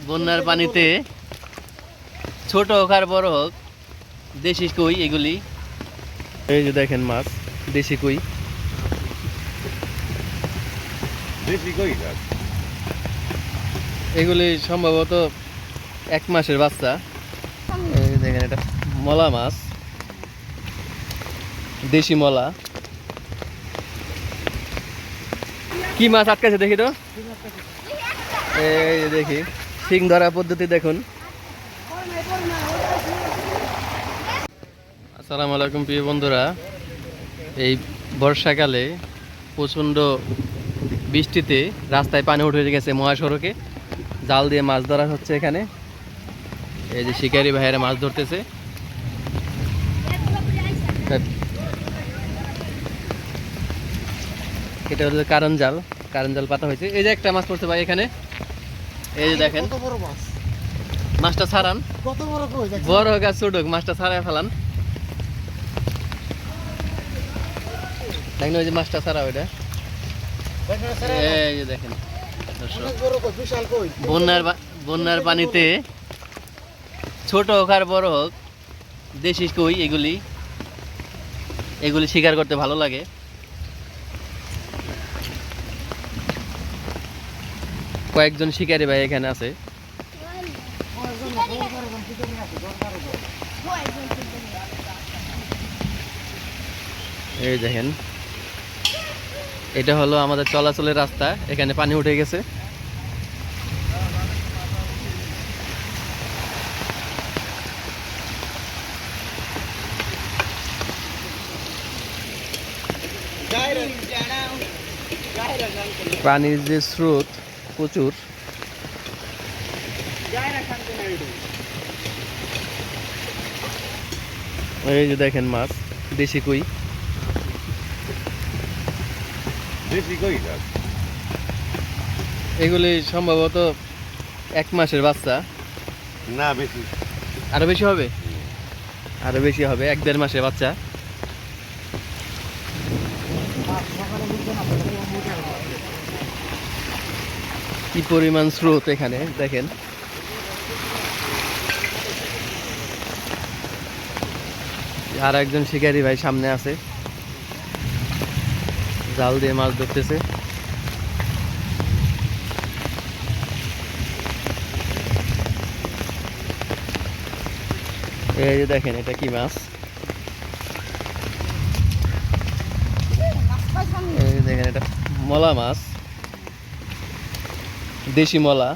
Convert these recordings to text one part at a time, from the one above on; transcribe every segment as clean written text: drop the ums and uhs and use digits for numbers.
বন্যার পানিতে ছোট হোক আর বড় হোক দেশি কই এগুলি। এই যে দেখেন মাছ, দেশি কই। এগুলি সম্ভবত 1 মাসের বাচ্চা। এই যে দেখেন এটা মলা মাছ, দেশি মলা। কি মাছ আটকাছে দেখি তো। এই যে দেখি শিং ধরা পদ্ধতি দেখুন। আসসালামু আলাইকুম প্রিয় বন্ধুরা, এই বর্ষাকালে প্রচণ্ড বৃষ্টিতে রাস্তায় পানি উঠে গেছে মহাসড়কে। জাল দিয়ে মাছ ধরা হচ্ছে এখানে। এই যে শিকারি ভাইয়েরা মাছ ধরতেছে। এটা হচ্ছে কারণ জাল পাতা হয়েছে। এই যে একটা মাছ পড়ছে ভাই এখানে, এই যে দেখেন। মাছটা ছাড়ান, বড় হোক আর ছোট হোক মাছটা ছাড়াই ফেলান। দেখেন ওই যে মাছটা ছাড়া, ওইটা এই যে দেখেন। বন্যার পানিতে ছোট হোক আর বড় হোক দেশি কই এগুলি শিকার করতে ভালো লাগে। কয়েকজন শিকারী ভাই এখানে আছে। এই দেখেন, এটা হলো আমাদের চলাচলের রাস্তা। এখানে পানি উঠে গেছে। পানির যে স্রোত প্রচুর। এই যে দেখেন মাছ, দেশি কই। এগুলি সম্ভবত 1 মাসের বাচ্চা। না বেশি, আরো বেশি হবে, 1-1.5 মাসের বাচ্চা। কি পরিমাণ স্রোত এখানে দেখেন। আর একজন শিকারী ভাই সামনে আছে, জাল দিয়ে মাছ ধরতেছে। এই যে দেখেন এটা কি মাছ। এই যে দেখেন এটা মলা মাছ, দেশি মলা।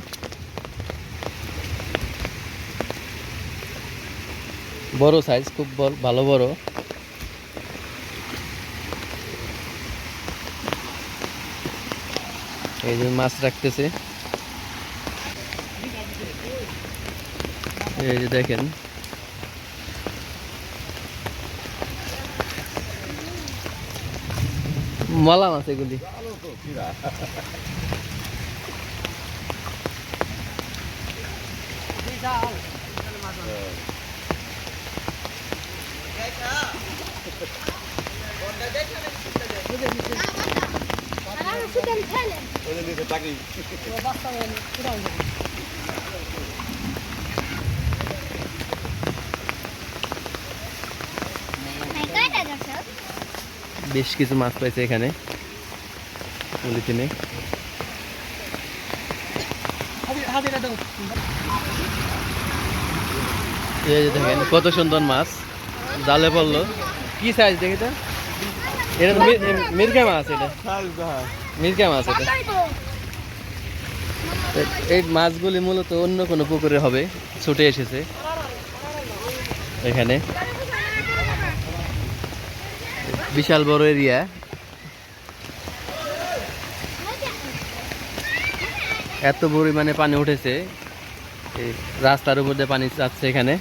বড় সাইজ, খুব ভালো বড়। এই যে মাছ রাখতেছে। এই যে দেখেন মলা মাছ এগুলি। বেশ কিছু মাছ পাইছে এখানে পলিথিনে। এই যে দেখেন কত সুন্দর মাছ জালে পড়লো। কি সাইজ দেখি তো। এটা মিরকা মাছ, এটা মিরকা মাছ। এটা এই মাছগুলি মূলত অন্য কোনো পুকুরে হবে, ছুটে এসেছে এখানে। বিশাল বড় এরিয়া। এত পরিমাণে পানি উঠেছে, এই রাস্তার উপর দিয়ে পানি যাচ্ছে এখানে।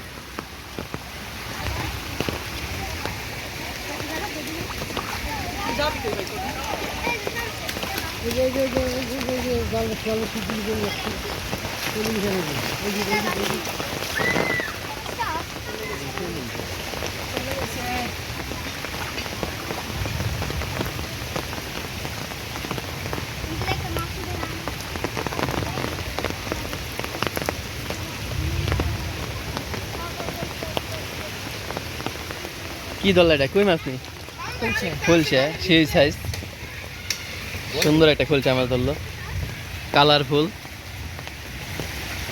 কি ধরলা এটা? কই মাছ নি? খুলছে সেই সাইজ, সুন্দর একটা খুলছে মাছ ধরলো, কালারফুল।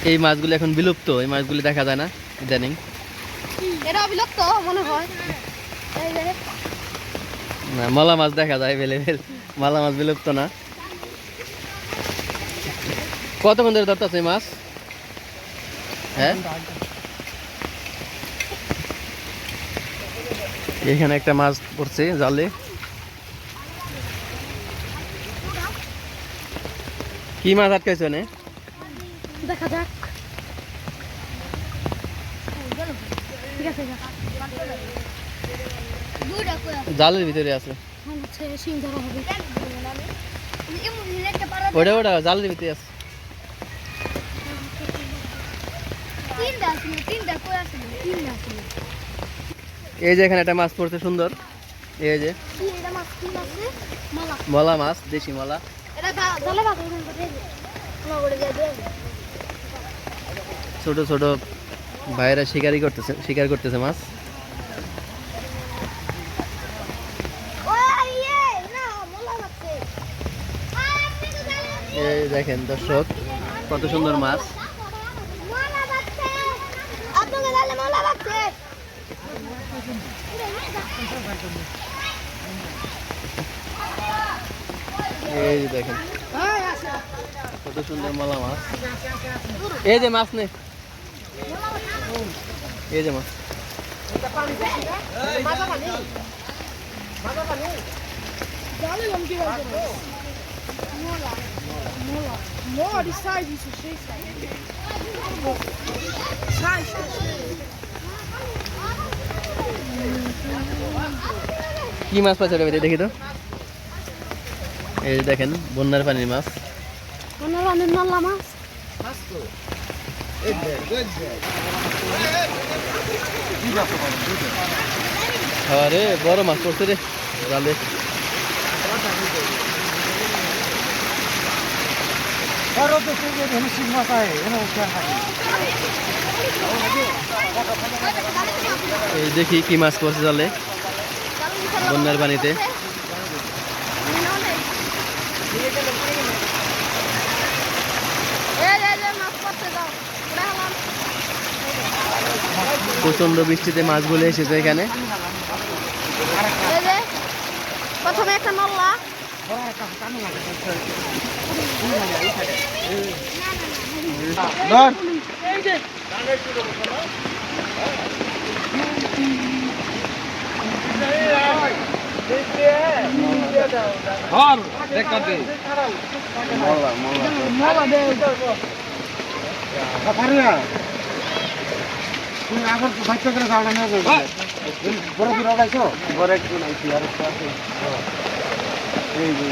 এই মাছগুলো এখন বিলুপ্ত, এই মাছগুলি দেখা যায় না ইদানিং। এটা বিলুপ্ত মনে হয়। না, মলা মাছ দেখা যায় এভেলেবেল, মলা মাছ বিলুপ্ত না। কতক্ষণ ধরে ধরতেছে মাছ? হ্যাঁ, এখানে একটা মাছ পড়ছে জালে। কি মাছ আটকাইছো নে? দেখা যাক। ঠিক আছে, জালের ভিতরে আছে শিং ধরা হবে। ওটা ওটা জালের ভিতরে আছে। এই যে এখানে একটা মাছ পড়ছে সুন্দর, এই যে মলা মাছ, দেশি মলা। ছোট ছোট ভাইয়েরা শিকার করতেছে মাছ। এই দেখেন দর্শক, কত সুন্দর মাছ। এই যে দেখেন কত সুন্দর মলা মাছ। এই যে মাছ নে, এই যে মাছ। কি মাছ পাচ্ছে ওটা দেখি তো। এই যে দেখেন বন্যার পানির মাছ। নল্লা মাছ। আরে বড় মাছ পড়ছে রে জালে। এই দেখি কি মাছ পড়ছে জালে বন্যার পানিতে। প্রচন্ড বৃষ্টিতে মাছগুলো এসেছে এখানে। প্রথমে একটা নল্লা, তুমি আবার বাচ্চা করে যাওয়া নিয়ে যাবে বড় দূর আগাইছো বড় একটু নাইছি আর একটু আছে এই যে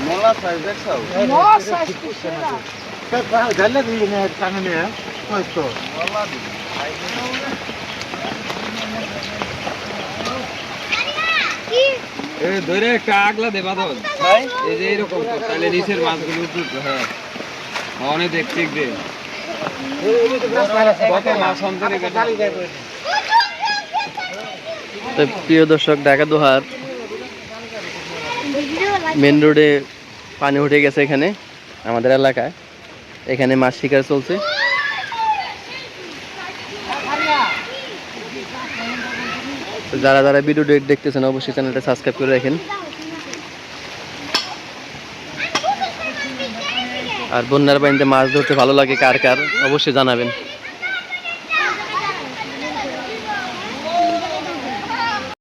মোলা সাইজ দেখছো মোলা সাইজ সব ঢালে দিয়ে নে কানে নিয়ে কই তো মোলা দি এ ধরে একটা আগলা দে বাদল এই যে এরকম তো তাহলে নিচের মাছগুলো উঠবে। হ্যাঁ অনেক দেখছি দে কত মাছ অন্তরে তো প্রিয় দর্শক, ঢাকা দোহার মেন রোডে পানি উঠে গেছে এখানে আমাদের এলাকায়। এখানে মাছ শিকার চলছে। তো যারা যারা ভিডিও দেখতেছেন অবশ্যই চ্যানেলটা সাবস্ক্রাইব করে রাখেন। আর বন্যার পানিতে মাছ ধরতে ভালো লাগে কার কার অবশ্যই জানাবেন।